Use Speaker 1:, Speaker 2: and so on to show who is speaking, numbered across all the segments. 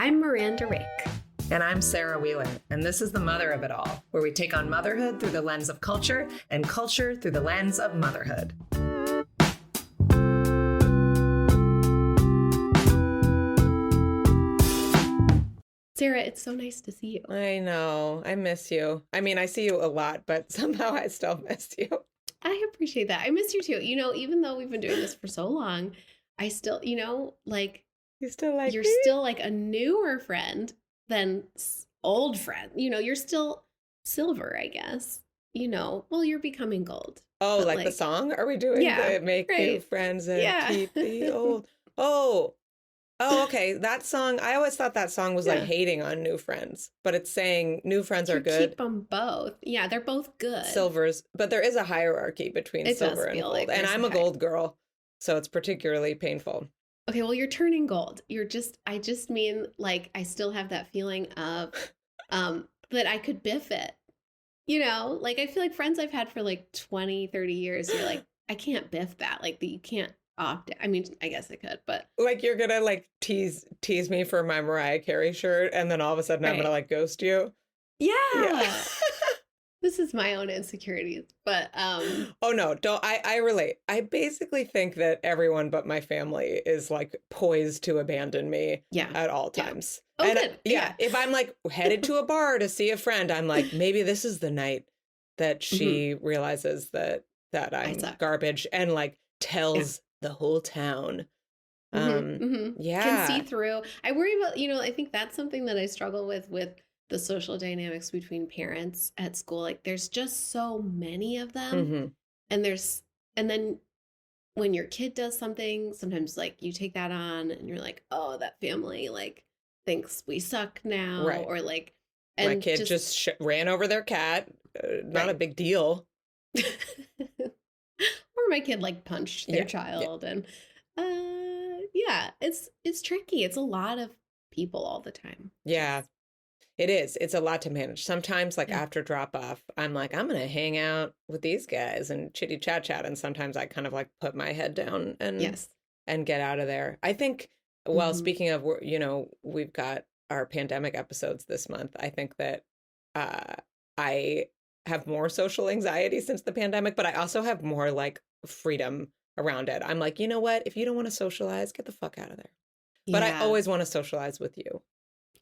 Speaker 1: I'm Miranda Rick.
Speaker 2: And I'm Sarah Wheeler, and this is The Mother of It All, where we take on motherhood through the lens of culture and culture through the lens of motherhood.
Speaker 1: Sarah, it's so nice to see you.
Speaker 2: I know. I miss you. I mean, I see you a lot, but somehow I still miss you.
Speaker 1: I appreciate that. I miss you too. You know, even though we've been doing this for so long, I still, like...
Speaker 2: You still like
Speaker 1: You're
Speaker 2: me?
Speaker 1: still like a newer friend than old friend. You know, you're still silver, I guess. You know, well, you're becoming gold.
Speaker 2: Oh, like the song? Are we doing the make new friends and keep the old? Oh, okay. That song, I always thought that song was like hating on new friends, but it's saying new friends are good.
Speaker 1: Keep them both. Yeah, they're both good.
Speaker 2: Silvers, but there is a hierarchy between silver and gold. Like and I'm a gold girl, so it's particularly painful.
Speaker 1: Okay, well, you're turning gold. I just mean, like, I still have that feeling of that I could biff it. You know, like, I feel like friends I've had for like 20, 30 years, you're like, I can't biff that. Like, you can't opt it. I mean, I guess I could, but.
Speaker 2: Like, you're going to, like, tease me for my Mariah Carey shirt, and then all of a sudden I'm going to, like, ghost you.
Speaker 1: Yeah. This is my own insecurities, but
Speaker 2: oh no, don't I relate. I basically think that everyone but my family is like poised to abandon me at all times.
Speaker 1: Yeah. Oh,
Speaker 2: and
Speaker 1: good.
Speaker 2: If I'm like headed to a bar to see a friend, I'm like, maybe this is the night that she realizes that I'm garbage and like tells the whole town.
Speaker 1: Can see through. I worry about, I think that's something that I struggle with the social dynamics between parents at school. Like, there's just so many of them. And then when your kid does something, sometimes like you take that on and you're like, oh, that family like thinks we suck now. Right. Or like, and
Speaker 2: my kid just ran over their cat. Not a big deal.
Speaker 1: Or my kid like punched their child. And it's tricky. It's a lot of people all the time.
Speaker 2: Yeah. It is. It's a lot to manage. Sometimes, like after drop off, I'm like, I'm going to hang out with these guys and chitty chat. And sometimes I kind of like put my head down and get out of there. I think, well, speaking of, we've got our pandemic episodes this month. I think that I have more social anxiety since the pandemic, but I also have more like freedom around it. I'm like, you know what? If you don't want to socialize, get the fuck out of there. But I always want to socialize with you.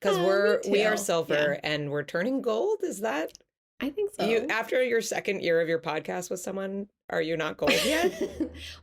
Speaker 2: Because we are silver and we're turning gold. Is that?
Speaker 1: I think so.
Speaker 2: After your second year of your podcast with someone, are you not gold yet?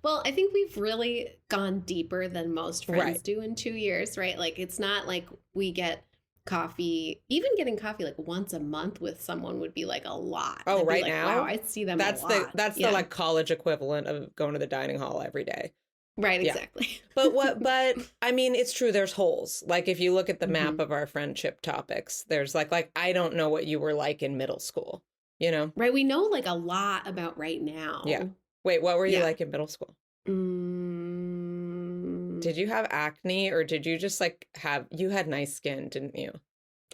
Speaker 1: Well, I think we've really gone deeper than most friends do in 2 years, right? Like, it's not like we get coffee. Even getting coffee like once a month with someone would be like a lot.
Speaker 2: Oh, right now?
Speaker 1: Wow, I see them a lot.
Speaker 2: That's the like college equivalent of going to the dining hall every day.
Speaker 1: Right, exactly.
Speaker 2: But I mean, it's true. There's holes. Like if you look at the map of our friendship topics, there's like, I don't know what you were like in middle school, Right.
Speaker 1: We know like a lot about right now.
Speaker 2: Yeah. Wait, what were you like in middle school? Did you have acne or did you just like you had nice skin, didn't you?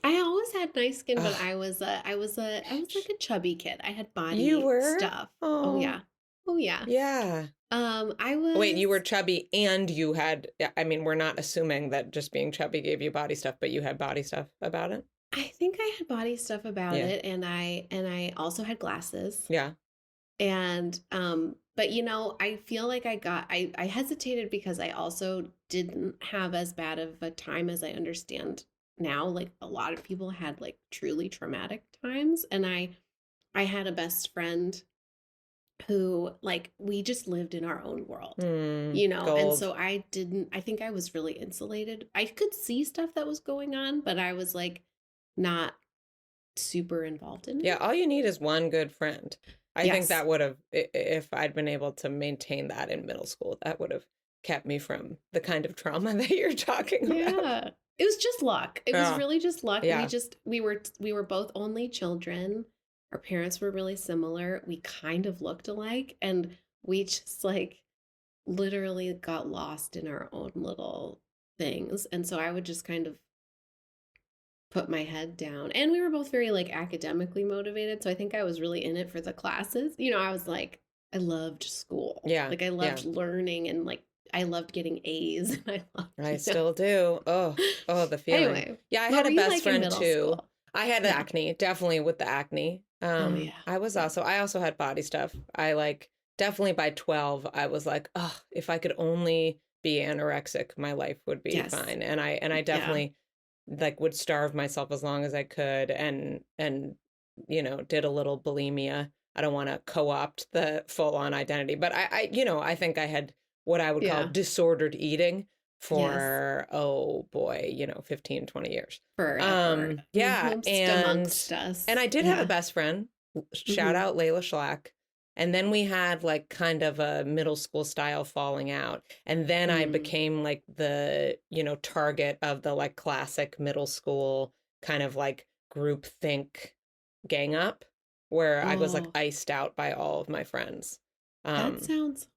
Speaker 1: I always had nice skin, but I was like a chubby kid. I had body stuff. Oh yeah.
Speaker 2: Yeah. Wait, you were chubby and you had, I mean, we're not assuming that just being chubby gave you body stuff, but you had body stuff about it?
Speaker 1: I think I had body stuff about it, and I also had glasses.
Speaker 2: Yeah.
Speaker 1: And but I feel like I hesitated because I also didn't have as bad of a time as I understand now. Like a lot of people had like truly traumatic times, and I had a best friend who like we just lived in our own world,
Speaker 2: gold.
Speaker 1: And so I think I was really insulated. I could see stuff that was going on, but I was like not super involved in it.
Speaker 2: Yeah, all you need is one good friend. I think that would have, if I'd been able to maintain that in middle school, that would have kept me from the kind of trauma that you're talking about.
Speaker 1: Yeah, it was just luck. It was really just luck. Yeah. We were both only children. Our parents were really similar. We kind of looked alike, and we just like literally got lost in our own little things. And so I would just kind of put my head down. And we were both very like academically motivated. So I think I was really in it for the classes. I was like, I loved school.
Speaker 2: Yeah.
Speaker 1: Like I loved learning and like I loved getting A's. And I loved,
Speaker 2: I still do. Oh, the feeling.
Speaker 1: Anyway,
Speaker 2: yeah, I had a best friend too.
Speaker 1: School?
Speaker 2: I had acne, definitely with the acne. I also had body stuff. I like definitely by 12, I was like, oh, if I could only be anorexic, my life would be fine. And I definitely like would starve myself as long as I could and did a little bulimia. I don't want to co-opt the full-on identity, but I think I had what I would call disordered eating for, oh boy, 15, 20 years.
Speaker 1: Forever.
Speaker 2: Amongst us. And I did have a best friend, shout out Layla Schlack. And then we had like kind of a middle school style falling out. And then I became like the, target of the like classic middle school kind of like group think gang up where I was like iced out by all of my friends.
Speaker 1: That sounds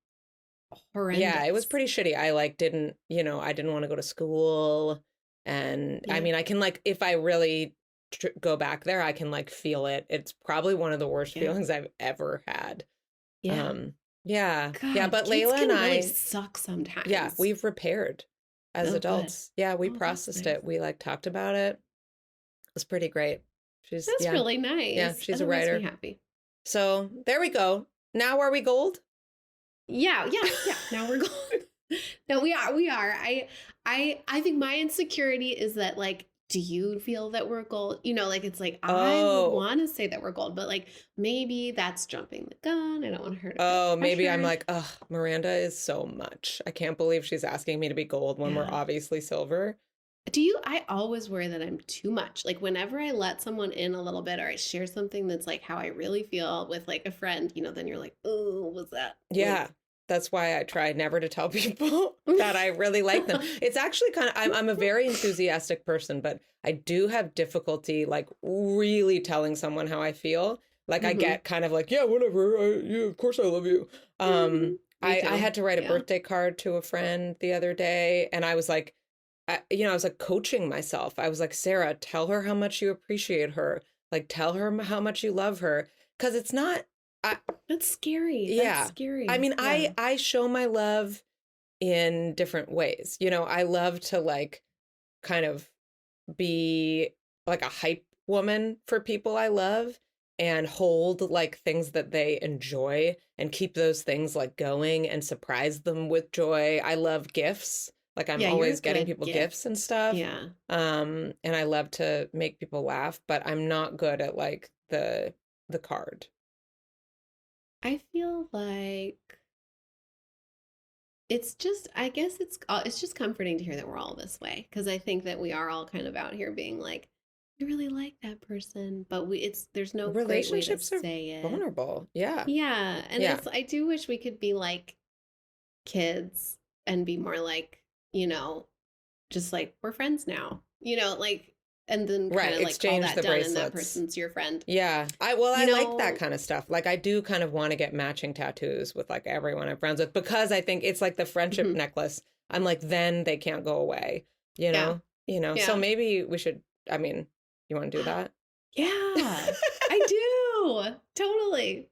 Speaker 1: horrendous.
Speaker 2: Yeah, it was pretty shitty. I like didn't want to go to school. And I mean, I can like, if I really go back there, I can like feel it. It's probably one of the worst feelings I've ever had. Yeah. God, but Layla and I
Speaker 1: really suck sometimes.
Speaker 2: Yeah, we've repaired as adults. Good. Yeah, we processed it. We like talked about it. It was pretty great.
Speaker 1: That's really nice.
Speaker 2: Yeah, she's a writer.
Speaker 1: Makes me happy.
Speaker 2: So there we go. Now are we gold?
Speaker 1: Yeah. Now we're gold. No, we are. I think my insecurity is that like, do you feel that we're gold? Like it's like I would want to say that we're gold, but like maybe that's jumping the gun. I don't want to hurt.
Speaker 2: Maybe I'm like, Miranda is so much. I can't believe she's asking me to be gold when we're obviously silver.
Speaker 1: I always worry that I'm too much. Like whenever I let someone in a little bit or I share something that's like how I really feel with like a friend, then you're like, oh, what's that?
Speaker 2: Yeah.
Speaker 1: Like,
Speaker 2: that's why I try never to tell people that I really like them. It's actually kind of, I'm a very enthusiastic person, but I do have difficulty like really telling someone how I feel. Like I get kind of like, yeah, whatever. Of course I love you. I had to write a birthday card to a friend the other day. And I was like, I was like coaching myself. I was like, Sarah, tell her how much you appreciate her. Like, tell her how much you love her. Because it's not.
Speaker 1: That's scary.
Speaker 2: Yeah.
Speaker 1: That's scary.
Speaker 2: I mean, I show my love in different ways. I love to like kind of be like a hype woman for people I love and hold like things that they enjoy and keep those things like going and surprise them with joy. I love gifts. Like I'm always getting people gifts and stuff.
Speaker 1: Yeah.
Speaker 2: And I love to make people laugh, but I'm not good at like the card.
Speaker 1: I feel like it's just, I guess it's just comforting to hear that we're all this way. Cause I think that we are all kind of out here being like, I really like that person, but there's no
Speaker 2: relationships
Speaker 1: great way to say it.
Speaker 2: Vulnerable. Yeah.
Speaker 1: Yeah. And I do wish we could be like kids and be more like, just like we're friends now, like, and then kind of like
Speaker 2: exchange
Speaker 1: all that
Speaker 2: the
Speaker 1: done
Speaker 2: bracelets.
Speaker 1: And that person's your friend.
Speaker 2: Yeah. I like that kind of stuff. Like I do kind of want to get matching tattoos with like everyone I'm friends with because I think it's like the friendship necklace. I'm like, then they can't go away,
Speaker 1: Yeah.
Speaker 2: So maybe we should, I mean, you want to do that?
Speaker 1: Yeah, I do. Totally.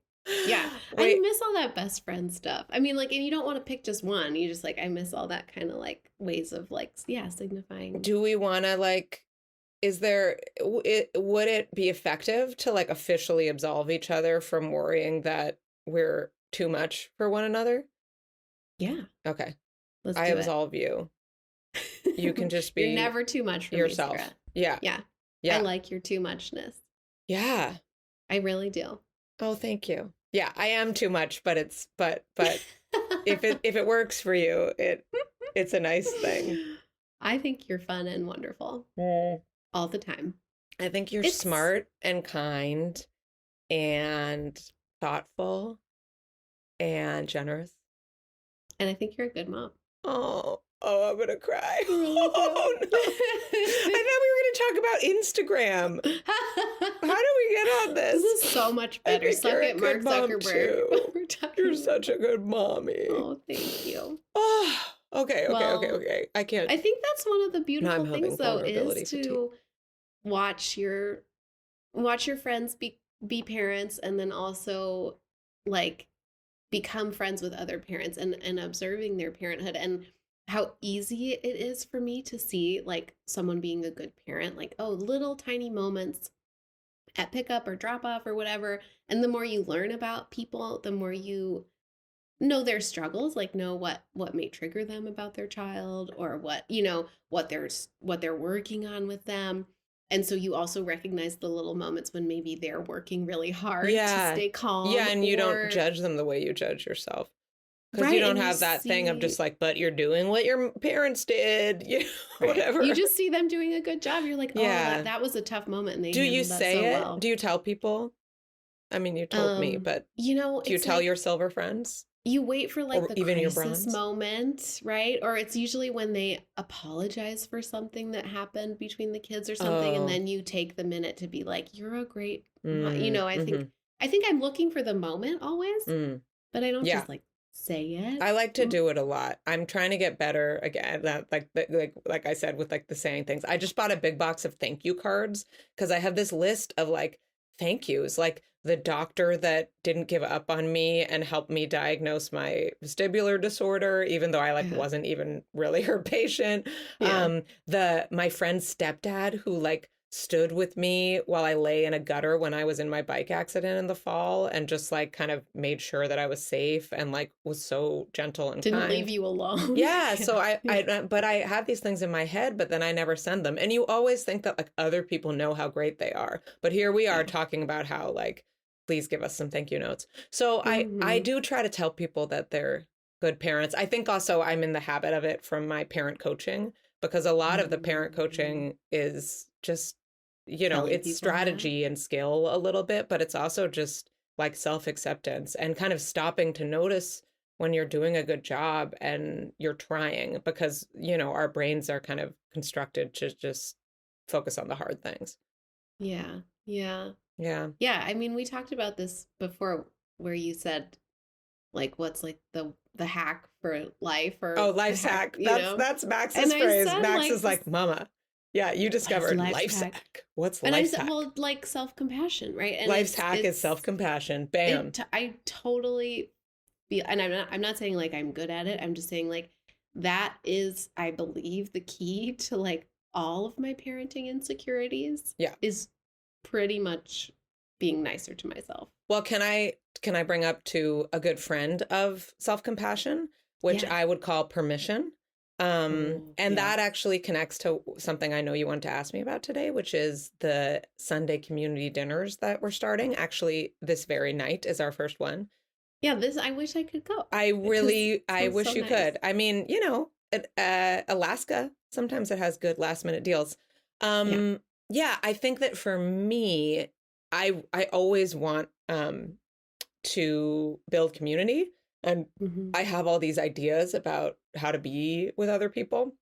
Speaker 1: Yeah. I miss all that best friend stuff. I mean, like, and you don't want to pick just one. You just like, I miss all that kind of like ways of like, signifying.
Speaker 2: Do we want to like, would it be effective to like officially absolve each other from worrying that we're too much for one another?
Speaker 1: Yeah.
Speaker 2: Okay.
Speaker 1: Let's
Speaker 2: I absolve you. You can just be
Speaker 1: You're never too much for
Speaker 2: yourself.
Speaker 1: Me, Sarah.
Speaker 2: Yeah.
Speaker 1: Yeah. I like your too muchness.
Speaker 2: Yeah.
Speaker 1: I really do.
Speaker 2: Oh, thank you. Yeah, I am too much, but if it works for you, it's a nice thing.
Speaker 1: I think you're fun and wonderful all the time.
Speaker 2: I think you're smart and kind and thoughtful and generous.
Speaker 1: And I think you're a good mom.
Speaker 2: Oh, I'm going to cry. Oh, no. I thought we were going to talk about Instagram. How do we get on this?
Speaker 1: This is so much better. Suck it, Mark Zuckerberg.
Speaker 2: You're such a good mommy.
Speaker 1: Oh, thank you.
Speaker 2: Oh, okay. I can't.
Speaker 1: I think that's one of the beautiful things, though, is to watch your friends be parents, and then also like become friends with other parents and observing their parenthood and how easy it is for me to see like someone being a good parent, like, oh, little tiny moments at pickup or drop off or whatever. And the more you learn about people, the more you know their struggles, like know what may trigger them about their child, or what, you know, what they're working on with them. And so you also recognize the little moments when maybe they're working really hard to stay calm.
Speaker 2: Yeah, and you don't judge them the way you judge yourself. Because
Speaker 1: right,
Speaker 2: you don't have that thing of just like, but you're doing what your parents did, you know,
Speaker 1: right.
Speaker 2: whatever.
Speaker 1: You just see them doing a good job. You're like, oh, that was a tough moment, and they
Speaker 2: do you
Speaker 1: say
Speaker 2: that so
Speaker 1: it? Well.
Speaker 2: Do you tell people? I mean, you told me, but
Speaker 1: you know,
Speaker 2: do you tell like, your silver friends?
Speaker 1: You wait for like
Speaker 2: or
Speaker 1: the
Speaker 2: even
Speaker 1: crisis moment, right? Or it's usually when they apologize for something that happened between the kids or something, and then you take the minute to be like, "You're a great," you know. I think I'm looking for the moment always, but I don't just like say it.
Speaker 2: I like to do it a lot. I'm trying to get better again. That like I said with like the saying things. I just bought a big box of thank you cards because I have this list of like thank yous, like the doctor that didn't give up on me and helped me diagnose my vestibular disorder, even though I like wasn't even really her patient. My friend's stepdad who like stood with me while I lay in a gutter when I was in my bike accident in the fall and just like kind of made sure that I was safe and like was so gentle and
Speaker 1: didn't
Speaker 2: kind.
Speaker 1: leave you alone.
Speaker 2: Yeah. So but I have these things in my head, but then I never send them. And you always think that like other people know how great they are. But here we are talking about how like, please give us some thank you notes. So I do try to tell people that they're good parents. I think also I'm in the habit of it from my parent coaching, because a lot of the parent coaching is just, you know, it's strategy and skill a little bit, but it's also just like self-acceptance and kind of stopping to notice when you're doing a good job and you're trying, because, you know, our brains are kind of constructed to just focus on the hard things.
Speaker 1: Yeah. Yeah.
Speaker 2: Yeah.
Speaker 1: Yeah. I mean, we talked about this before where you said like what's like the hack for life, or
Speaker 2: life's hack. That's Max's phrase. Max is like, mama. Yeah, you discovered life's hack. What's life's hack?
Speaker 1: Well, like self-compassion, right? And
Speaker 2: life's hack is self-compassion. Bam.
Speaker 1: I totally feel, and I'm not saying like I'm good at it. I'm just saying like that is, I believe, the key to like all of my parenting insecurities.
Speaker 2: Yeah.
Speaker 1: Is pretty much being nicer to myself.
Speaker 2: Well, can I bring up to a good friend of self-compassion, which I would call permission. That actually connects to something I know you want to ask me about today, which is the Sunday community dinners that we're starting. Actually, this very night is our first one.
Speaker 1: Yeah, I wish I could go.
Speaker 2: I wish you could. I mean, you know, Alaska, sometimes it has good last minute deals. Yeah, I think that for me, I always want to build community. And I have all these ideas about how to be with other people.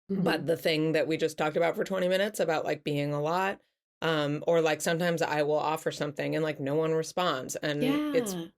Speaker 2: But the thing that we just talked about for 20 minutes about like being a lot, or like sometimes I will offer something and like no one responds, and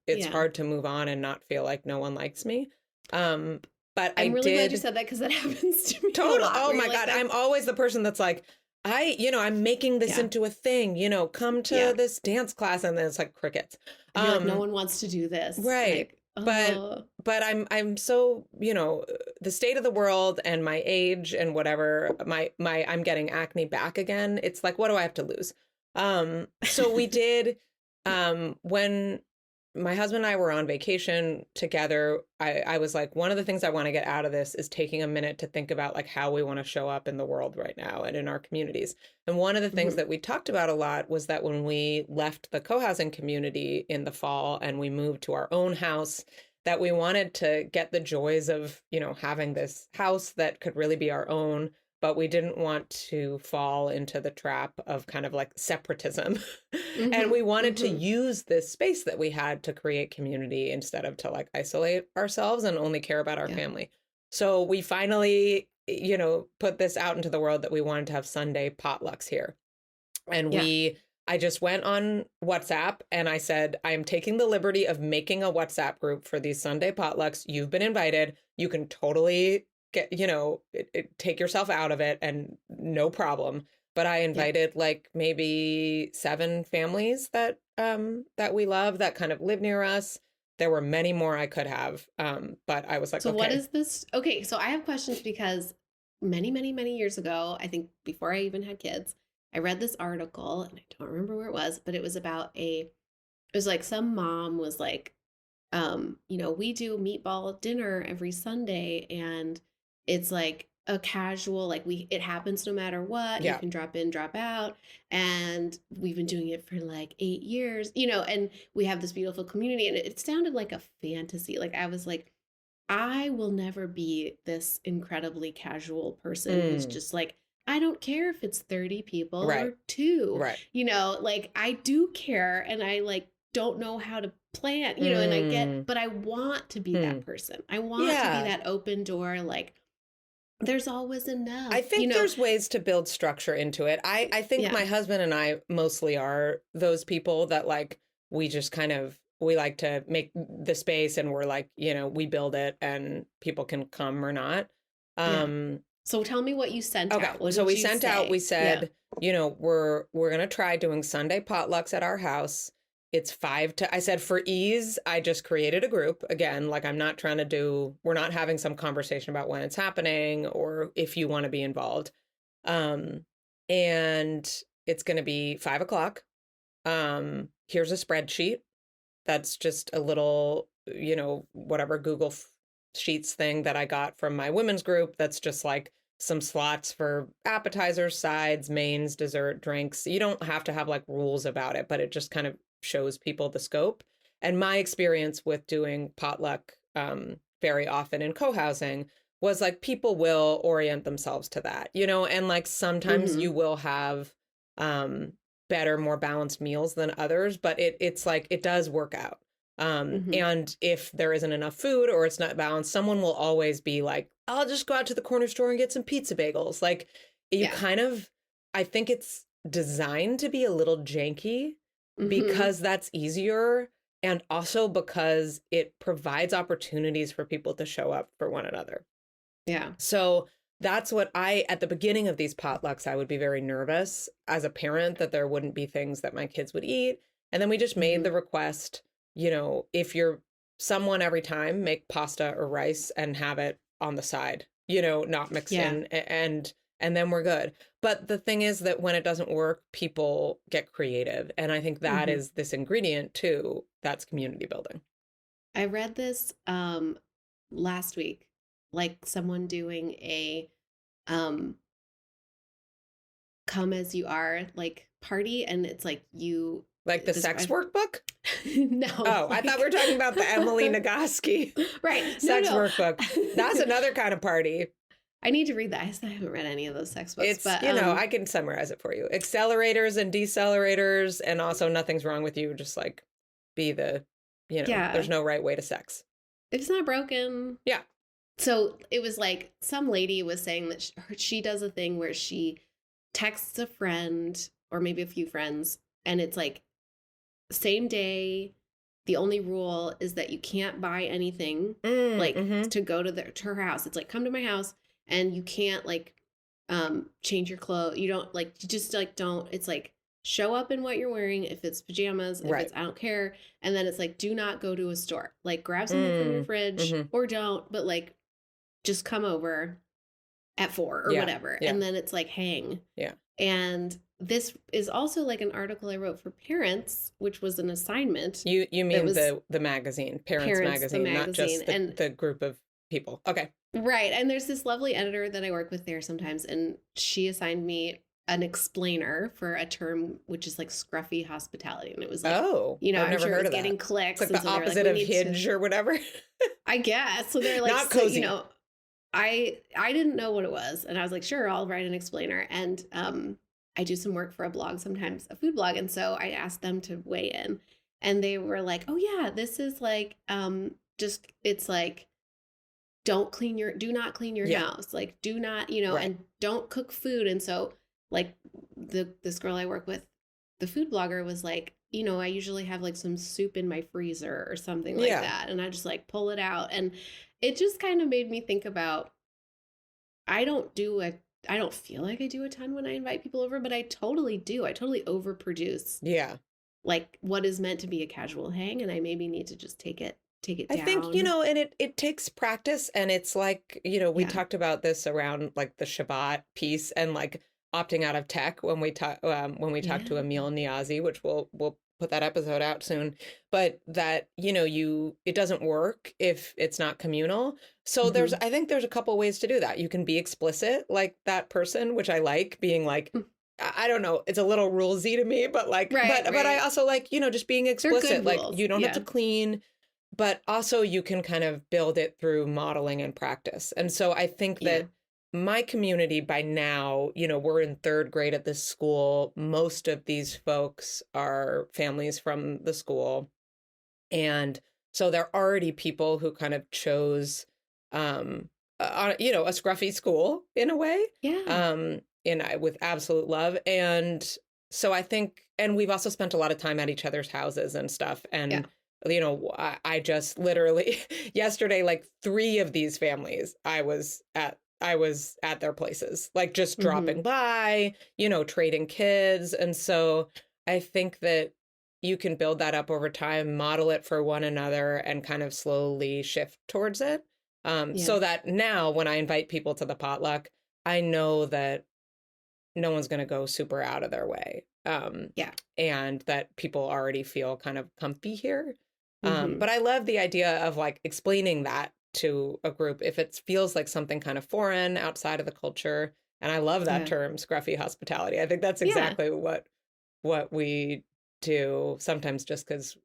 Speaker 2: it's hard to move on and not feel like no one likes me. But
Speaker 1: I'm really glad you said that, because that happens to me.
Speaker 2: Totally. Oh my God. I'm always the person that's like, I'm making this into a thing, you know, come to this dance class, and then it's like crickets.
Speaker 1: Like, no one wants to do this.
Speaker 2: Right. Like, but I'm so, you know, the state of the world and my age and whatever, I'm getting acne back again. It's like, what do I have to lose? So we did, when my husband and I were on vacation together, I was like, one of the things I want to get out of this is taking a minute to think about like how we want to show up in the world right now and in our communities. And one of the things that we talked about a lot was that when we left the co-housing community in the fall and we moved to our own house, that we wanted to get the joys of, you know, having this house that could really be our own, but we didn't want to fall into the trap of kind of like separatism. And we wanted to use this space that we had to create community instead of to like isolate ourselves and only care about our family. So we finally, you know, put this out into the world that we wanted to have Sunday potlucks here. And I just went on WhatsApp and I said, I am taking the liberty of making a WhatsApp group for these Sunday potlucks. You've been invited. You can totally get, you know, take yourself out of it and no problem. But I invited like maybe 7 families that we love that kind of live near us. There were many more I could have, but I was like,
Speaker 1: so
Speaker 2: okay.
Speaker 1: What is this? Okay, so I have questions because many, many, many years ago, I think before I even had kids, I read this article and I don't remember where it was, but it was about it was like some mom was like, we do meatball dinner every Sunday and it's like a casual, like it happens no matter what. Yeah. You can drop in, drop out. And we've been doing it for like 8 years, and we have this beautiful community. And it sounded like a fantasy. Like I was like, I will never be this incredibly casual person who's just like, I don't care if it's 30 people or 2. Right. Like I do care and I like don't know how to plan, and I get, but I want to be that person. I want to be that open door, like there's always enough.
Speaker 2: I think there's ways to build structure into it. I think my husband and I mostly are those people that like, we just kind of, we like to make the space and we're like, we build it and people can come or not.
Speaker 1: So tell me what you sent out. What
Speaker 2: so we sent out, we said, we're going to try doing Sunday potlucks at our house. It's 5 to, I said, for ease, I just created a group. Again, like I'm not trying to we're not having some conversation about when it's happening or if you want to be involved. And it's going to be 5:00. Here's a spreadsheet. That's just a little, whatever Google Sheets thing that I got from my women's group. That's just like some slots for appetizers, sides, mains, dessert, drinks. You don't have to have like rules about it, but it just kind of shows people the scope. And my experience with doing potluck very often in co-housing was like people will orient themselves to that, and like sometimes you will have better, more balanced meals than others, but it's like it does work out. And if there isn't enough food or it's not balanced, someone will always be like, I'll just go out to the corner store and get some pizza bagels. Like you kind of, I think it's designed to be a little janky because that's easier. And also because it provides opportunities for people to show up for one another. Yeah. So that's what at the beginning of these potlucks, I would be very nervous as a parent that there wouldn't be things that my kids would eat. And then we just made the request, if you're someone every time, make pasta or rice and have it on the side, not mixed in and then we're good. But the thing is that when it doesn't work, people get creative. And I think that is this ingredient too, that's community building.
Speaker 1: I read this last week, like someone doing a come as you are like party. And it's like you...
Speaker 2: Like the sex workbook?
Speaker 1: No.
Speaker 2: Oh, I thought we were talking about the Emily Nagoski sex workbook. That's another kind of party.
Speaker 1: I need to read that. I still haven't read any of those sex books.
Speaker 2: It's, I can summarize it for you. Accelerators and decelerators, and also nothing's wrong with you. Just like be the, there's no right way to sex.
Speaker 1: It's not broken.
Speaker 2: Yeah.
Speaker 1: So it was like some lady was saying that she does a thing where she texts a friend or maybe a few friends, and it's like same day. The only rule is that you can't buy anything to go to her house. It's like, come to my house. And you can't like change your clothes. You don't like, you just like don't, it's like show up in what you're wearing. If it's pajamas, if it's, I don't care. And then it's like, do not go to a store, like grab something from your fridge or don't, but like just come over at 4 or whatever. Yeah. And then it's like, hang. Yeah. And this is also like an article I wrote for Parents, which was an assignment.
Speaker 2: You mean the magazine, Parents magazine, not just the group of people. Okay.
Speaker 1: Right. And there's this lovely editor that I work with there sometimes, and she assigned me an explainer for a term which is like scruffy hospitality. And it was like,
Speaker 2: I've
Speaker 1: I'm
Speaker 2: sure
Speaker 1: sure
Speaker 2: it
Speaker 1: was getting clicks.
Speaker 2: It's like the opposite of Hinge or whatever.
Speaker 1: I guess. So they're like,
Speaker 2: not cozy.
Speaker 1: So, I didn't know what it was. And I was like, sure, I'll write an explainer. And I do some work for a blog sometimes, a food blog. And so I asked them to weigh in. And they were like, oh yeah, this is like, it's like, do not clean your house. Like, do not, and don't cook food. And so like this girl I work with, the food blogger was like, I usually have like some soup in my freezer or something like that. And I just like pull it out. And it just kind of made me think about, I don't feel like I do a ton when I invite people over, but I totally do. I totally overproduce. Yeah. Like what is meant to be a casual hang. And I maybe need to just take it take it
Speaker 2: I
Speaker 1: down.
Speaker 2: think, and it takes practice, and it's like, we talked about this around like the Shabbat piece and like opting out of tech when we talk to Emil Niazi, which we'll put that episode out soon, but that, it doesn't work if it's not communal. So I think there's a couple ways to do that. You can be explicit like that person, which I like, being like, I don't know, it's a little rulesy to me, but like, but I also like, just being explicit, like you don't have to clean, but also you can kind of build it through modeling and practice. And so I think that my community by now, we're in third grade at this school. Most of these folks are families from the school. And so they're already people who kind of chose, a scruffy school in a way.
Speaker 1: Yeah.
Speaker 2: With absolute love. And so I think, and we've also spent a lot of time at each other's houses and stuff. And, I just literally yesterday, like 3 of these families, I was at their places, like just dropping by, trading kids. And so I think that you can build that up over time, model it for one another, and kind of slowly shift towards it. So that now when I invite people to the potluck, I know that no one's going to go super out of their way. And that people already feel kind of comfy here. But I love the idea of like explaining that to a group if it feels like something kind of foreign outside of the culture. And I love that term, scruffy hospitality. I think that's exactly what we do sometimes, just because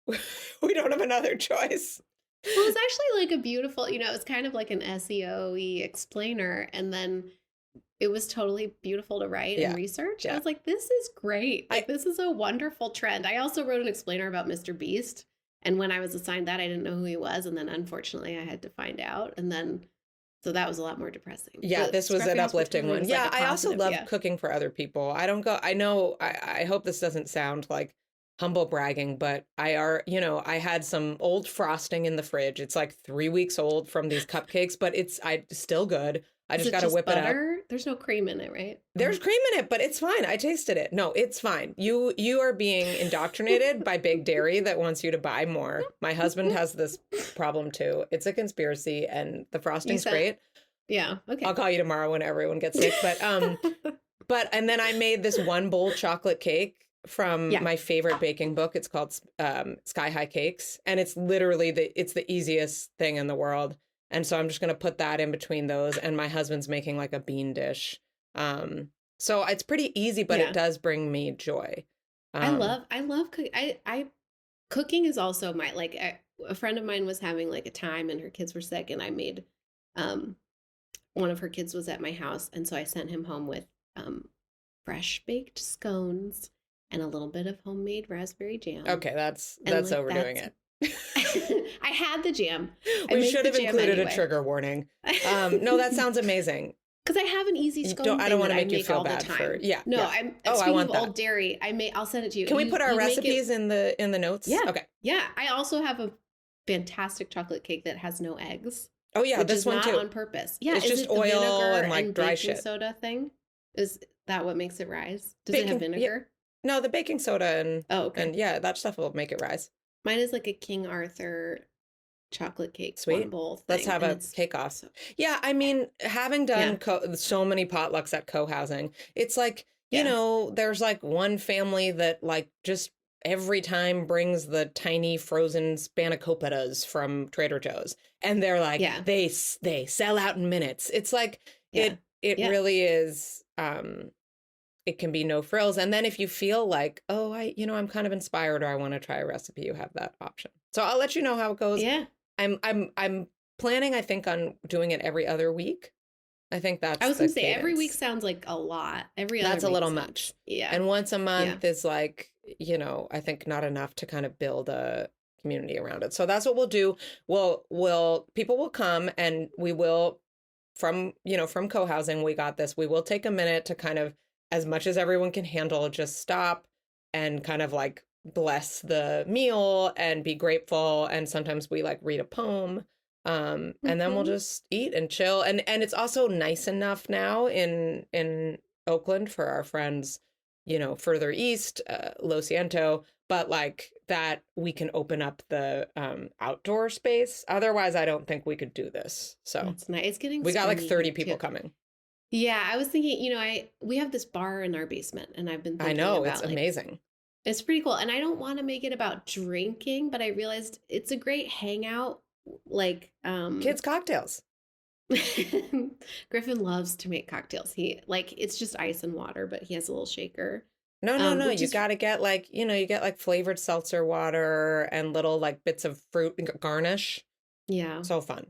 Speaker 2: we don't have another choice.
Speaker 1: Well, it's actually like a beautiful, it's kind of like an SEO-y explainer. And then it was totally beautiful to write and research. I was like, this is great. Like, this is a wonderful trend. I also wrote an explainer about Mr. Beast. And when I was assigned that, I didn't know who he was. And then unfortunately I had to find out. And then, so that was a lot more depressing.
Speaker 2: Yeah, this was an uplifting one. Yeah, like I also love cooking for other people. I hope this doesn't sound like humble bragging, but I had some old frosting in the fridge. It's like 3 weeks old from these cupcakes, but it's still good. I just got to whip
Speaker 1: butter?
Speaker 2: It up.
Speaker 1: There's no cream in it, right?
Speaker 2: There's cream in it, but it's fine. I tasted it. No, it's fine. You are being indoctrinated by big dairy that wants you to buy more. My husband has this problem too. It's a conspiracy, and the frosting's great.
Speaker 1: Yeah. Okay.
Speaker 2: I'll call you tomorrow when everyone gets sick. But and then I made this 1 bowl chocolate cake from my favorite baking book. It's called Sky High Cakes, and it's literally it's the easiest thing in the world. And so I'm just going to put that in between those. And my husband's making like a bean dish. So it's pretty easy, but it does bring me joy.
Speaker 1: I love cooking. Cooking is also a friend of mine was having like a time and her kids were sick, and I made, one of her kids was at my house. And so I sent him home with, fresh baked scones and a little bit of homemade raspberry jam.
Speaker 2: Okay. That's overdoing it.
Speaker 1: I had the jam.
Speaker 2: We should have included a trigger warning. No, that sounds amazing.
Speaker 1: Because I have an easy scone. I don't want to make you feel bad for. No, I'm.
Speaker 2: I want that.
Speaker 1: Old dairy. I'll send it to you.
Speaker 2: Can we put our recipes in the notes?
Speaker 1: Yeah.
Speaker 2: Okay.
Speaker 1: Yeah. I also have a fantastic chocolate cake that has no eggs.
Speaker 2: Oh yeah, this one
Speaker 1: not
Speaker 2: too.
Speaker 1: On purpose. Yeah,
Speaker 2: it's just oil and like dry shit.
Speaker 1: Soda thing. Is that what makes it rise? Does it have vinegar?
Speaker 2: No, the baking soda and that stuff will make it rise.
Speaker 1: Mine is like a King Arthur chocolate cake.
Speaker 2: Sweet.
Speaker 1: Bowl thing.
Speaker 2: Let's have a cake off. Yeah, I mean, having done so many potlucks at co-housing, it's like, there's like one family that like just every time brings the tiny frozen spanakopita's from Trader Joe's. And they're like, they sell out in minutes. It's like, it really is, it can be no frills. And then if you feel like, oh, I'm kind of inspired or I want to try a recipe, you have that option. So I'll let you know how it goes.
Speaker 1: Yeah.
Speaker 2: I'm planning, I think, on doing it every other week. I think that's
Speaker 1: I was going to say every week sounds like a lot. That's
Speaker 2: a little much.
Speaker 1: Yeah.
Speaker 2: And once a month is like, I think not enough to kind of build a community around it. So that's what we'll do. People will come, and we will from co-housing, we got this. We will take a minute to kind of, as much as everyone can handle, just stop and kind of like bless the meal and be grateful. And sometimes we like read a poem. And then we'll just eat and chill. And it's also nice enough now in Oakland for our friends, further east, Lo Ciento, but like that we can open up the outdoor space. Otherwise, I don't think we could do this. So
Speaker 1: that's nice. It's getting
Speaker 2: we got like 30 people coming.
Speaker 1: Yeah, I was thinking, we have this bar in our basement, and I've been thinking
Speaker 2: about, it's amazing.
Speaker 1: It's pretty cool. And I don't want to make it about drinking, but I realized it's a great hangout. Like
Speaker 2: kids cocktails.
Speaker 1: Griffin loves to make cocktails. It's just ice and water, but he has a little shaker.
Speaker 2: No. You got to get you get like flavored seltzer water and little like bits of fruit garnish.
Speaker 1: Yeah.
Speaker 2: So fun.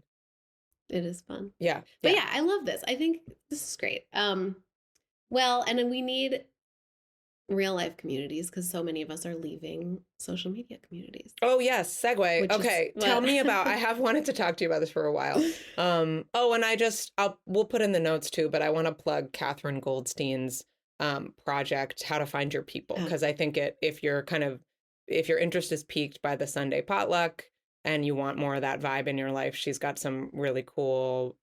Speaker 1: It is fun.
Speaker 2: Yeah.
Speaker 1: But yeah, I love this. I think this is great. Well, and then we need real life communities because so many of us are leaving social media communities.
Speaker 2: Oh yes, segue. Okay, tell me about. I have wanted to talk to you about this for a while. And we'll put in the notes too, but I want to plug Catherine Goldstein's project, How to Find Your People, because I think if your interest is piqued by the Sunday potluck and you want more of that vibe in your life, she's got some really cool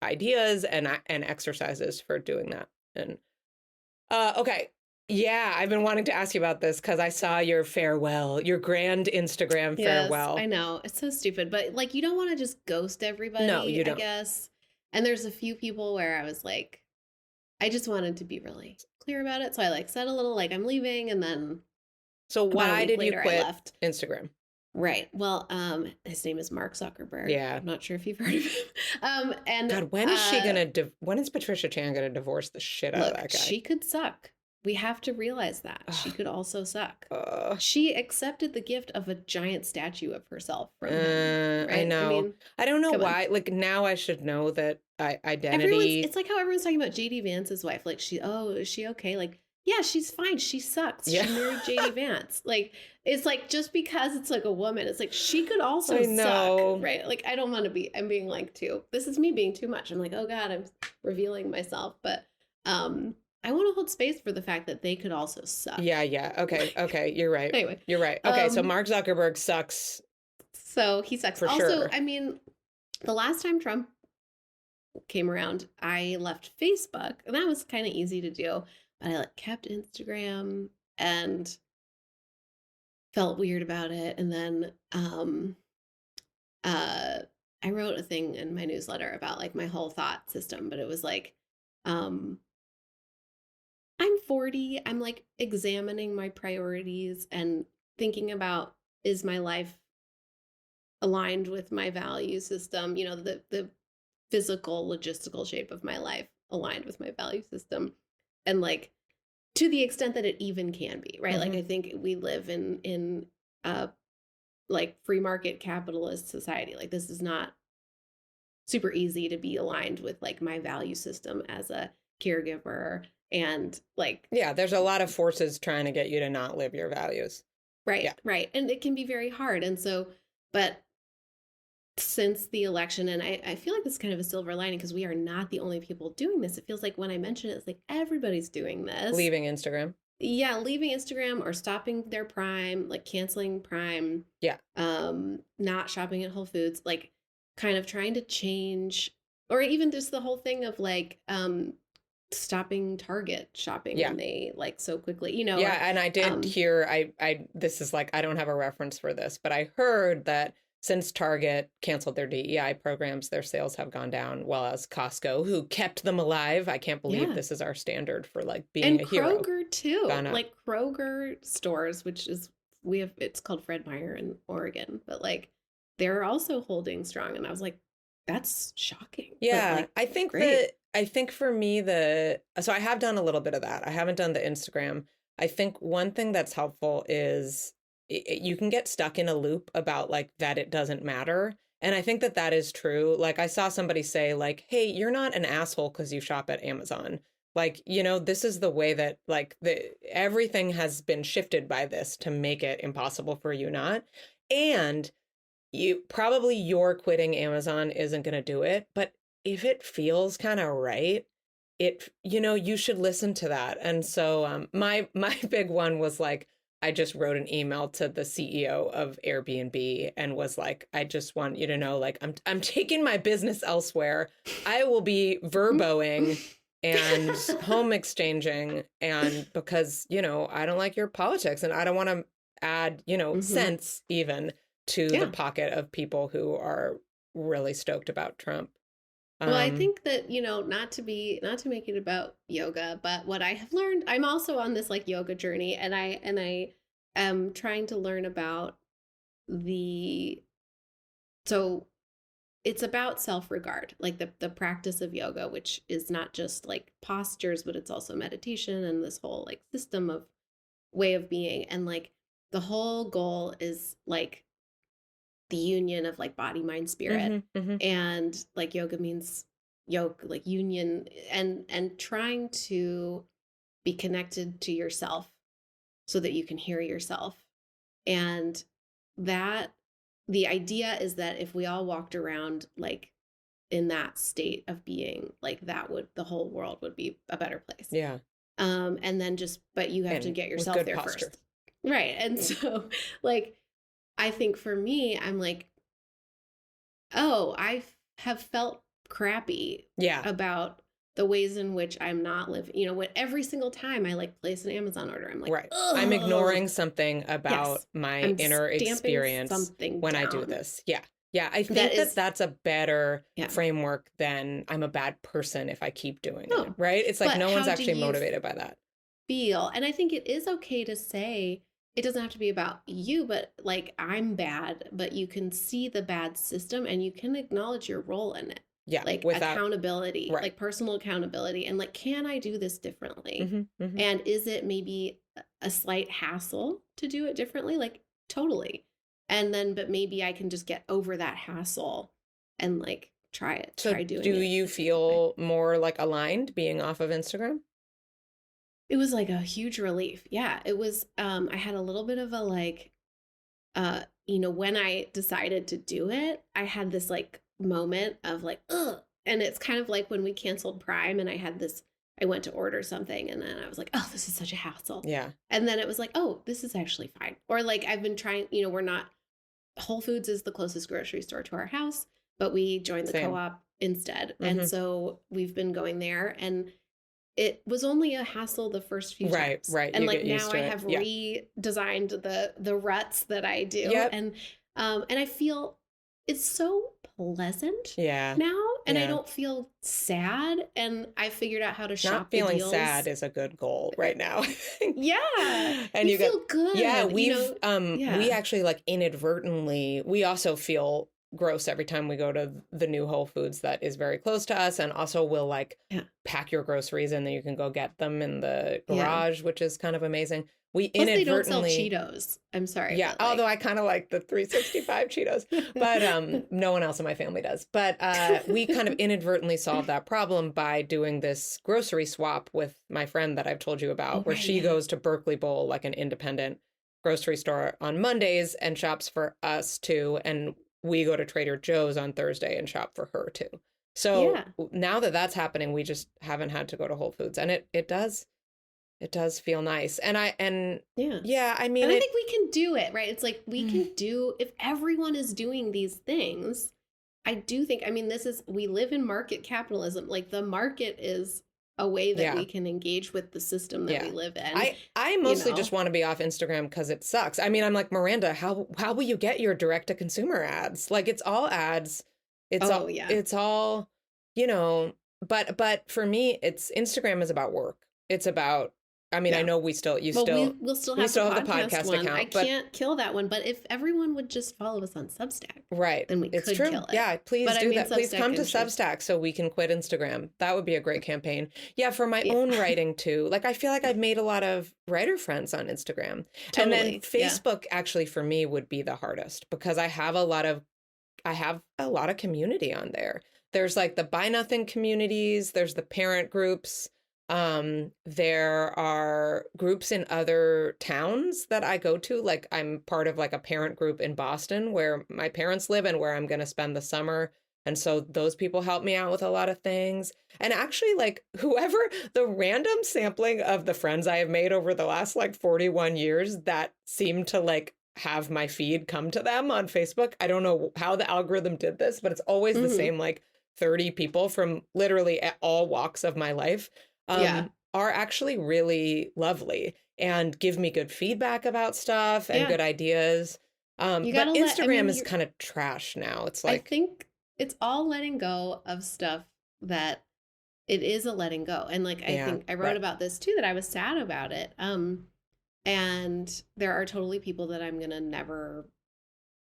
Speaker 2: ideas and exercises for doing that. And okay. Yeah, I've been wanting to ask you about this because I saw your grand Instagram farewell.
Speaker 1: Yes, I know. It's so stupid, but you don't want to just ghost everybody.
Speaker 2: No, you don't.
Speaker 1: I guess. And there's a few people where I was like, I just wanted to be really clear about it. So I said a little I'm leaving, and then.
Speaker 2: So why did you quit Instagram?
Speaker 1: Right. Well, his name is Mark Zuckerberg.
Speaker 2: Yeah.
Speaker 1: I'm not sure if you've heard of him. And
Speaker 2: God, when is when is Patricia Chan gonna divorce the shit out of that guy?
Speaker 1: She could suck. We have to realize that. She could also suck. She accepted the gift of a giant statue of herself from him. Right?
Speaker 2: I know. I don't know why. Now I should know that identity.
Speaker 1: It's like how everyone's talking about JD Vance's wife. is she okay? Yeah, she's fine. She sucks. Yeah. She married JD Vance. It's just because it's a woman, it's she could also suck, right? I don't want to be, I'm being this is me being too much. I'm oh God, I'm revealing myself. But I want to hold space for the fact that they could also suck.
Speaker 2: Yeah. Okay. You're right.
Speaker 1: Anyway.
Speaker 2: You're right. Okay, so Mark Zuckerberg sucks.
Speaker 1: So he sucks.
Speaker 2: For
Speaker 1: also,
Speaker 2: sure.
Speaker 1: I mean, the last time Trump came around, I left Facebook, and that was kind of easy to do. But I kept Instagram and felt weird about it. And then I wrote a thing in my newsletter about my whole thought system, but it was I'm 40. I'm examining my priorities and thinking about, is my life aligned with my value system? The physical, logistical shape of my life aligned with my value system. And to the extent that it even can be, right?
Speaker 2: Mm-hmm.
Speaker 1: I think we live in a free market capitalist society. This is not super easy to be aligned with my value system as a caregiver. And
Speaker 2: there's a lot of forces trying to get you to not live your values.
Speaker 1: Right. Yeah. Right. And it can be very hard. And so, but since the election, and I feel this is kind of a silver lining because we are not the only people doing this. It feels when I mention it, it's everybody's doing this.
Speaker 2: Leaving Instagram.
Speaker 1: Yeah, leaving Instagram or stopping their Prime, canceling Prime.
Speaker 2: Yeah.
Speaker 1: Not shopping at Whole Foods, kind of trying to change, or even just the whole thing of stopping Target shopping when they so quickly,
Speaker 2: Yeah, and I did hear, I this is I don't have a reference for this, but I heard that since Target canceled their DEI programs, their sales have gone down, while as Costco, who kept them alive, I can't believe this is our standard for being a hero.
Speaker 1: And Kroger too, Kroger stores, which is, it's called Fred Meyer in Oregon, but they're also holding strong, and I was that's shocking.
Speaker 2: Yeah,
Speaker 1: but,
Speaker 2: I think I think for me, so I have done a little bit of that. I haven't done the Instagram. I think one thing that's helpful is you can get stuck in a loop about that it doesn't matter. And I think that is true. I saw somebody say hey, you're not an asshole because you shop at Amazon. This is the way that everything has been shifted by this to make it impossible for you not. And your quitting Amazon isn't going to do it. But if it feels kind of right, you should listen to that. And so my big one was I just wrote an email to the CEO of Airbnb and was I just want you to know, I'm taking my business elsewhere. I will be verboing and home exchanging, and because, I don't like your politics and I don't want to add, sense even to the pocket of people who are really stoked about Trump.
Speaker 1: Well, I think that, not to make it about yoga, but what I have learned, I'm also on this like yoga journey, and I am trying to learn about so it's about self-regard, like the practice of yoga, which is not just like postures, but it's also meditation and this whole like system of way of being. And like the whole goal is like the union of like body, mind, spirit. And like yoga means yoga, like union, and trying to be connected to yourself so that you can hear yourself. And that the idea is that if we all walked around like in that state of being, like the whole world would be a better place.
Speaker 2: Yeah.
Speaker 1: And then but you have to get yourself there posture. First. Right. And so like, I think for me, I'm like, oh, I have felt crappy about the ways in which I'm not living, what every single time I like place an Amazon order, I'm like,
Speaker 2: right. I'm ignoring something about my inner experience when I do this. Yeah. Yeah. I think that's a better framework than I'm a bad person if I keep doing it. Right. It's like no one's actually motivated by that.
Speaker 1: And I think it is okay to say, it doesn't have to be about you, but like, I'm bad, but you can see the bad system and you can acknowledge your role in it.
Speaker 2: Yeah.
Speaker 1: Like accountability, like personal accountability. And like, can I do this differently? And is it maybe a slight hassle to do it differently? Like totally. And then, but maybe I can just get over that hassle and like try it.
Speaker 2: So try doing it. Do you feel more like aligned being off of Instagram?
Speaker 1: It was like a huge relief. Yeah, it was, I had a little bit of a like, when I decided to do it, I had this like moment of like, ugh. And it's kind of like when we canceled Prime and I went to order something and then I was like, oh, this is such a hassle.
Speaker 2: Yeah.
Speaker 1: And then it was like, oh, this is actually fine. Or like, I've been trying, Whole Foods is the closest grocery store to our house, but we joined the co-op instead. And so we've been going there, and it was only a hassle the first few times. Right. And like now I have redesigned the ruts that I do. And I feel it's so pleasant now. And I don't feel sad. And I figured out how to shop.
Speaker 2: Not feeling sad is a good goal right now.
Speaker 1: And you feel good.
Speaker 2: Yeah. We actually like inadvertently, we also feel gross every time we go to the new Whole Foods that is very close to us, and also will like pack your groceries and then you can go get them in the garage, which is kind of amazing. We
Speaker 1: Plus inadvertently they don't sell Cheetos. I'm sorry.
Speaker 2: Yeah, although I kind of like the 365 Cheetos, but no one else in my family does. But we kind of inadvertently solved that problem by doing this grocery swap with my friend that I've told you about, where she goes to Berkeley Bowl, like an independent grocery store, on Mondays and shops for us too, and we go to Trader Joe's on Thursday and shop for her too. So now that that's happening, we just haven't had to go to Whole Foods, and it does feel nice. And I mean, and
Speaker 1: I think we can do it, right? It's like we can do, if everyone is doing these things, I do think, we live in market capitalism. Like the market is a way that we can engage with the system that we live in.
Speaker 2: I mostly just want to be off Instagram because it sucks. I mean, I'm like, Miranda, how will you get your direct to consumer ads? Like it's all ads. It's all, but for me, Instagram is about work. It's about, I know we'll still have the podcast
Speaker 1: one.
Speaker 2: account.
Speaker 1: I can't kill that one, but if everyone would just follow us on Substack,
Speaker 2: then
Speaker 1: we could kill it.
Speaker 2: Yeah, please do that. Please come to Substack so we can quit Instagram. That would be a great campaign. Yeah, for my own writing too. Like I feel like I've made a lot of writer friends on Instagram. Totally. And then Facebook actually for me would be the hardest because I have a lot of community on there. There's like the Buy Nothing communities, there's the parent groups. There are groups in other towns that I go to. Like I'm part of like a parent group in Boston where my parents live and where I'm going to spend the summer. And so those people help me out with a lot of things. And actually like the random sampling of the friends I have made over the last like 41 years that seem to like have my feed come to them on Facebook. I don't know how the algorithm did this, but it's always the same like 30 people from literally all walks of my life. Are actually really lovely. and give me good feedback about stuff and good ideas. But Instagram is kind of trash now. It's like,
Speaker 1: I think it's all letting go of stuff that it is a letting go. And like, I think I wrote about this too, that I was sad about it. And there are totally people that I'm going to never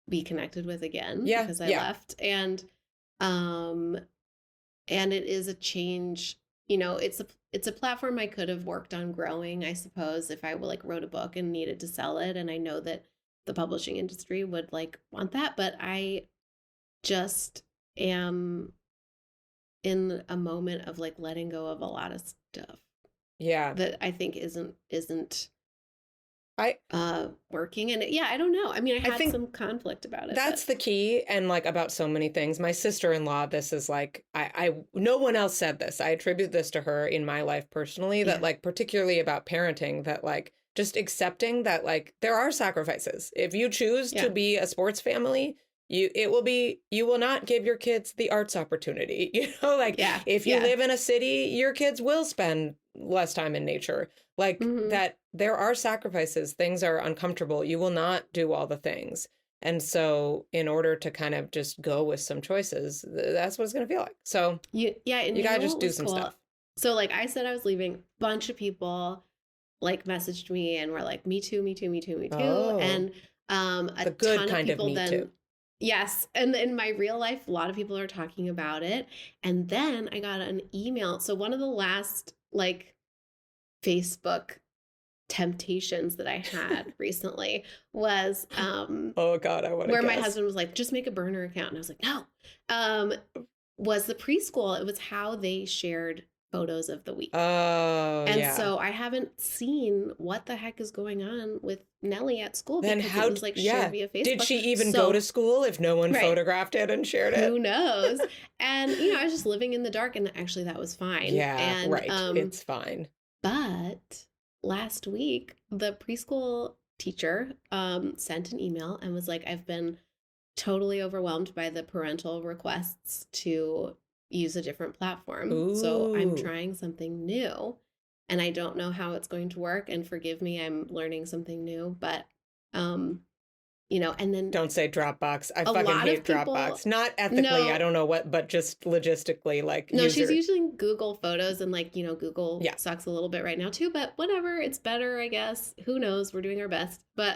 Speaker 1: be connected with again because I left. And it is a change, you know, it's a platform I could have worked on growing, I suppose, if I like wrote a book and needed to sell it. And I know that the publishing industry would like want that, but I just am in a moment of like letting go of a lot of stuff.
Speaker 2: Yeah.
Speaker 1: That I think isn't working. And I don't know. I mean, I had some conflict about it.
Speaker 2: That's the key. And like about so many things, my sister-in-law, this is like, I no one else said this. I attribute this to her in my life personally, that like, particularly about parenting, that like, just accepting that like, there are sacrifices. If you choose to be a sports family, you will not give your kids the arts opportunity. You know, like if you live in a city, your kids will spend less time in nature. Like that there are sacrifices. Things are uncomfortable. You will not do all the things. And so in order to kind of just go with some choices, that's what it's going to feel like. So you got to just do some stuff.
Speaker 1: So like I said, I was leaving. Bunch of people like messaged me and were like, me too, me too, me too, me too. Oh, and a ton of people then. Yes. And in my real life, a lot of people are talking about it. And then I got an email. So one of the last like Facebook temptations that I had recently was
Speaker 2: oh God, I want to
Speaker 1: where my husband was like, just make a burner account. And I was like, no. Was the preschool. It was how they shared photos of the week.
Speaker 2: Oh,
Speaker 1: and so I haven't seen what the heck is going on with Nellie at school.
Speaker 2: Then
Speaker 1: how it was like shared via Facebook.
Speaker 2: Did she even go to school if no one photographed it and shared it?
Speaker 1: Who knows? And you know, I was just living in the dark, and actually that was fine.
Speaker 2: Yeah,
Speaker 1: and,
Speaker 2: it's fine.
Speaker 1: But last week, the preschool teacher sent an email and was like, I've been totally overwhelmed by the parental requests to use a different platform. Ooh. So I'm trying something new and I don't know how it's going to work. And forgive me, I'm learning something new, but you know, and then
Speaker 2: don't say Dropbox. I fucking hate Dropbox. Not ethically, I don't know what, but just logistically, like
Speaker 1: no, she's using Google Photos, and like, you know, Google sucks a little bit right now too, but whatever, it's better, I guess. Who knows? We're doing our best. But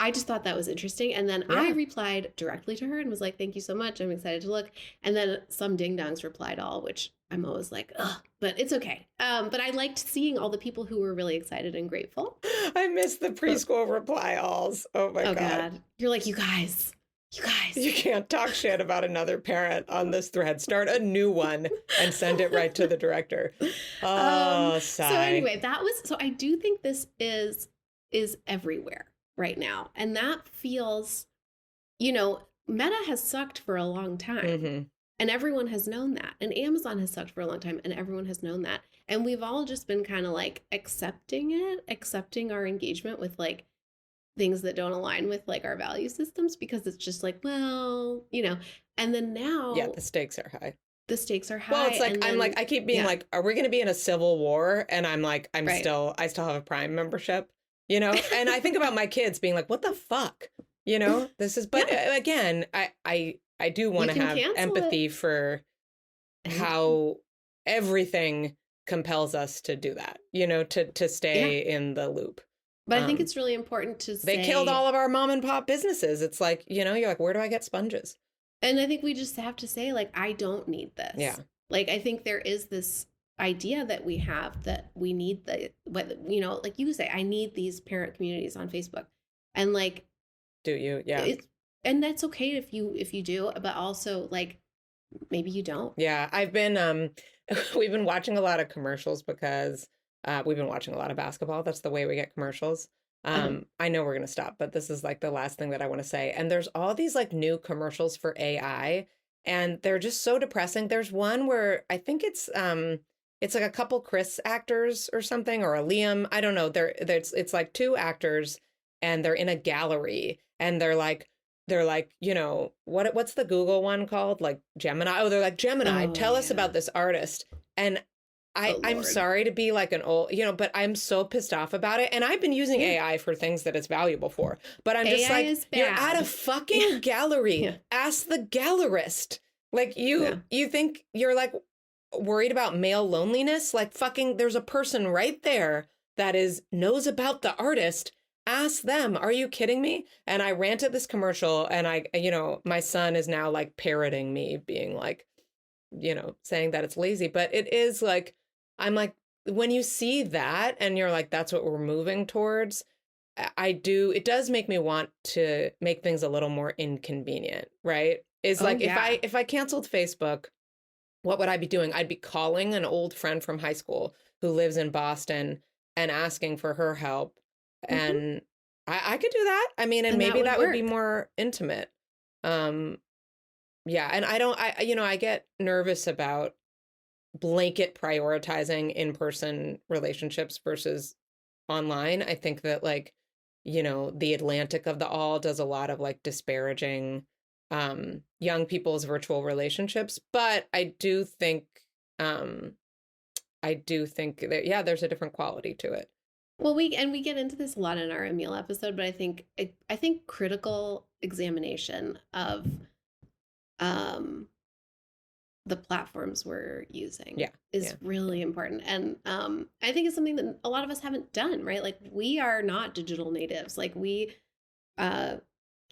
Speaker 1: I just thought that was interesting. And then I replied directly to her and was like, thank you so much. I'm excited to look. And then some ding-dongs replied all, which I'm always like, ugh, but it's okay. But I liked seeing all the people who were really excited and grateful.
Speaker 2: I missed the preschool reply alls. Oh my God.
Speaker 1: You're like, you guys.
Speaker 2: You can't talk shit about another parent on this thread. Start a new one and send it right to the director. Oh, sigh.
Speaker 1: So anyway, so I do think this is everywhere right now. And that feels, you know, Meta has sucked for a long time. Mm-hmm. And everyone has known that. And Amazon has sucked for a long time. And everyone has known that. And we've all just been kind of like accepting our engagement with like things that don't align with like our value systems, because it's just like, well, you know, and then now.
Speaker 2: Yeah, the stakes are high.
Speaker 1: Well,
Speaker 2: it's like, I keep being like, are we going to be in a civil war? And I'm like, I still have a Prime membership. You know, and I think about my kids being like, what the fuck? You know, this is, but again, I do want to have empathy for how everything compels us to do that, you know, to stay in the loop.
Speaker 1: But I think it's really important to say.
Speaker 2: They killed all of our mom and pop businesses. It's like, you know, you're like, where do I get sponges?
Speaker 1: And I think we just have to say, like, I don't need this.
Speaker 2: Yeah.
Speaker 1: Like, I think there is this idea that we have that we need you know, like you say, I need these parent communities on Facebook, and like,
Speaker 2: do you? Yeah.
Speaker 1: And that's okay if you do, but also like maybe you don't.
Speaker 2: Yeah, I've been we've been watching a lot of commercials because we've been watching a lot of basketball. That's the way we get commercials. I know we're gonna stop, but this is like the last thing that I want to say. And there's all these like new commercials for AI, and they're just so depressing. There's one where I think it's like a couple Chris actors or something, or a Liam. I don't know. It's like two actors, and they're in a gallery, and they're like, you know, what's the Google one called? Like Gemini. Oh, they're like, Gemini, tell us about this artist. And I'm sorry to be like an old, but I'm so pissed off about it. And I've been using AI for things that it's valuable for. But I'm just like, you're at a fucking gallery. Yeah. Ask the gallerist. Like you think you're like worried about male loneliness? Like fucking there's a person right there that knows about the artist. Ask them. Are you kidding me? And I ranted this commercial and my son is now like parroting me being like, saying that it's lazy, but it is like, I'm like, when you see that and you're like, that's what we're moving towards, it does make me want to make things a little more inconvenient, right? If I canceled Facebook, what would I be doing? I'd be calling an old friend from high school who lives in Boston and asking for her help. Mm-hmm. And I could do that. I mean, and maybe that would be more intimate. Yeah. And I get nervous about blanket prioritizing in-person relationships versus online. I think that like, the Atlantic of the All does a lot of like disparaging young people's virtual relationships. But I do think that, there's a different quality to it.
Speaker 1: Well, we get into this a lot in our Emil episode, but I think critical examination of the platforms we're using is really important. And I think it's something that a lot of us haven't done, right? Like we are not digital natives. Like we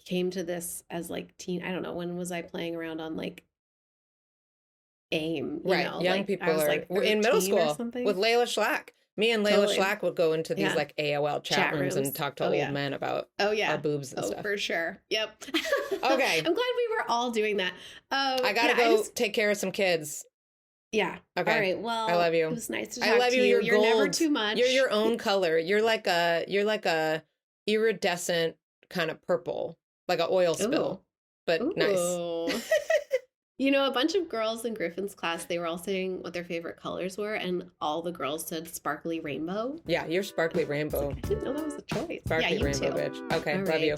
Speaker 1: came to this as like teen. I don't know, when was I playing around on like AIM?
Speaker 2: Young like, people are like in middle school with Layla Schlack. Me and Layla Schlack would go into these like AOL chat rooms and talk to old men about our boobs and stuff.
Speaker 1: For sure. Yep.
Speaker 2: Okay.
Speaker 1: I'm glad we were all doing that.
Speaker 2: I gotta go take care of some kids.
Speaker 1: Yeah.
Speaker 2: Okay.
Speaker 1: All right. Well, I
Speaker 2: love you.
Speaker 1: It was nice to talk to you. You're never too much.
Speaker 2: You're your own color. You're like a iridescent kind of purple, like an oil spill, but nice.
Speaker 1: A bunch of girls in Griffin's class, they were all saying what their favorite colors were, and all the girls said sparkly rainbow.
Speaker 2: Yeah, you're sparkly rainbow.
Speaker 1: I didn't know that was a choice.
Speaker 2: Sparkly rainbow, too. Bitch. Okay, all love you.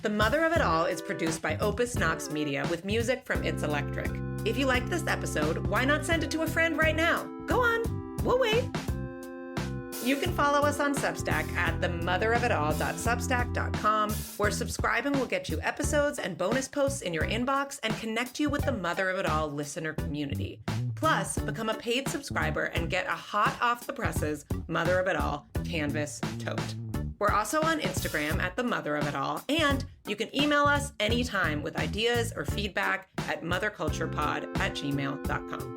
Speaker 2: The Mother of It All is produced by Opus Knox Media with music from It's Electric. If you liked this episode, why not send it to a friend right now? Go on, we'll wait. You can follow us on Substack at themotherofitall.substack.com, where subscribing will get you episodes and bonus posts in your inbox and connect you with the Mother of It All listener community. Plus, become a paid subscriber and get a hot off the presses Mother of It All canvas tote. We're also on Instagram at the Mother of It All, and you can email us anytime with ideas or feedback at motherculturepod@gmail.com.